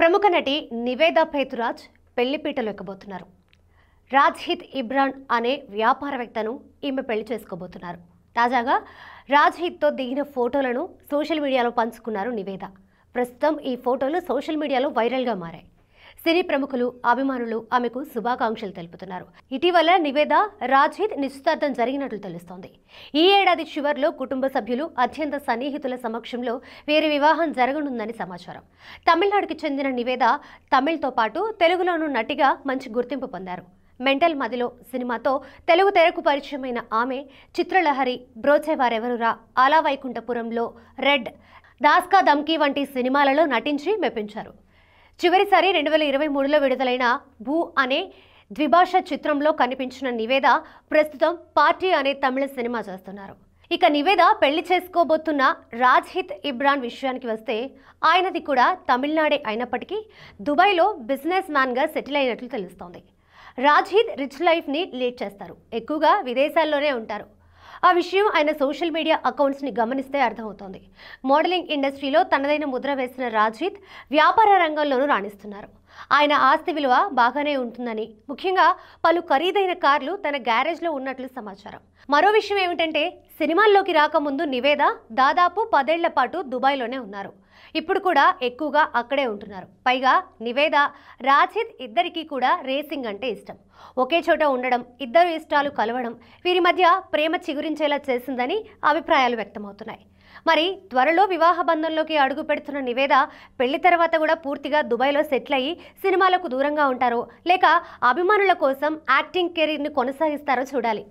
ప్రముఖ నటి నివేదా పేతురాజ్ పెళ్లిపీటలు ఎక్కబోతున్నారు. రాజ్హిత్ ఇబ్రాన్ అనే వ్యాపారవేత్తను ఈమె పెళ్లి చేసుకోబోతున్నారు. తాజాగా రాజ్హిత్తో దిగిన ఫోటోలను సోషల్ మీడియాలో పంచుకున్నారు నివేదా. ప్రస్తుతం ఈ ఫోటోలు సోషల్ మీడియాలో వైరల్గా మారాయి. సినీ ప్రముఖులు, అభిమానులు ఆమెకు శుభాకాంక్షలు తెలుపుతున్నారు. ఇటీవల నివేదా, రాజ్హిత్ నిశ్చితార్థం జరిగినట్లు తెలుస్తోంది. ఈ ఏడాది చివర్లో కుటుంబ సభ్యులు, అత్యంత సన్నిహితుల సమక్షంలో వీరి వివాహం జరగనుందని సమాచారం. తమిళనాడుకి చెందిన నివేదా తమిళ్తో పాటు తెలుగులోనూ నటిగా మంచి గుర్తింపు పొందారు. మెంటల్ మదిలో సినిమాతో తెలుగు తెరకు పరిచయమైన ఆమె చిత్రలహరి, బ్రోచేవారెవరురా, ఆలా వైకుంఠపురంలో, రెడ్, దాస్కా దమ్కీ వంటి సినిమాలలో నటించి మెప్పించారు. చివరిసారి 2023లో విడుదలైన భూ అనే ద్విభాష చిత్రంలో కనిపించిన నివేదా ప్రస్తుతం పార్టీ అనే తమిళ సినిమా చేస్తున్నారు. ఇక నివేదా పెళ్లి చేసుకోబోతున్న రాజ్హిత్ ఇబ్రాన్ విషయానికి వస్తే ఆయనది కూడా తమిళనాడే అయినప్పటికీ దుబాయ్లో బిజినెస్ మ్యాన్గా సెటిల్ అయినట్లు తెలుస్తోంది. రాజ్హిత్ రిచ్ లైఫ్ని లీడ్ చేస్తారు. ఎక్కువగా విదేశాల్లోనే ఉంటారు. ఆ విషయం ఆయన సోషల్ మీడియా అకౌంట్స్ని గమనిస్తే అర్థమవుతోంది. మోడలింగ్ ఇండస్ట్రీలో తనదైన ముద్ర వేసిన రాజ్హిత్ వ్యాపార రంగంలోనూ రాణిస్తున్నారు. ఆయన ఆస్తి విలువ బాగానే ఉంటుందని, ముఖ్యంగా పలు ఖరీదైన కార్లు తన గ్యారేజ్లో ఉన్నట్లు సమాచారం. మరో విషయం ఏమిటంటే, సినిమాల్లోకి రాకముందు నివేదా దాదాపు 10 ఏళ్ల పాటు దుబాయ్లోనే ఉన్నారు. ఇప్పుడు కూడా ఎక్కువగా అక్కడే ఉంటున్నారు. పైగా నివేదా, రాజ్హిత్ ఇద్దరికీ కూడా రేసింగ్ అంటే ఇష్టం. ఒకే చోట ఉండడం, ఇద్దరు ఇష్టాలు కలవడం వీరి మధ్య ప్రేమ చిగురించేలా చేసిందని అభిప్రాయాలు వ్యక్తమవుతున్నాయి. మరి త్వరలో వివాహ బంధంలోకి అడుగు పెడుతున్న నివేదా పెళ్లి తర్వాత కూడా పూర్తిగా దుబాయ్లో సెటిల్ అయ్యి సినిమాలకు దూరంగా ఉంటారో, లేక అభిమానుల కోసం యాక్టింగ్ కెరీర్ని కొనసాగిస్తారో చూడాలి.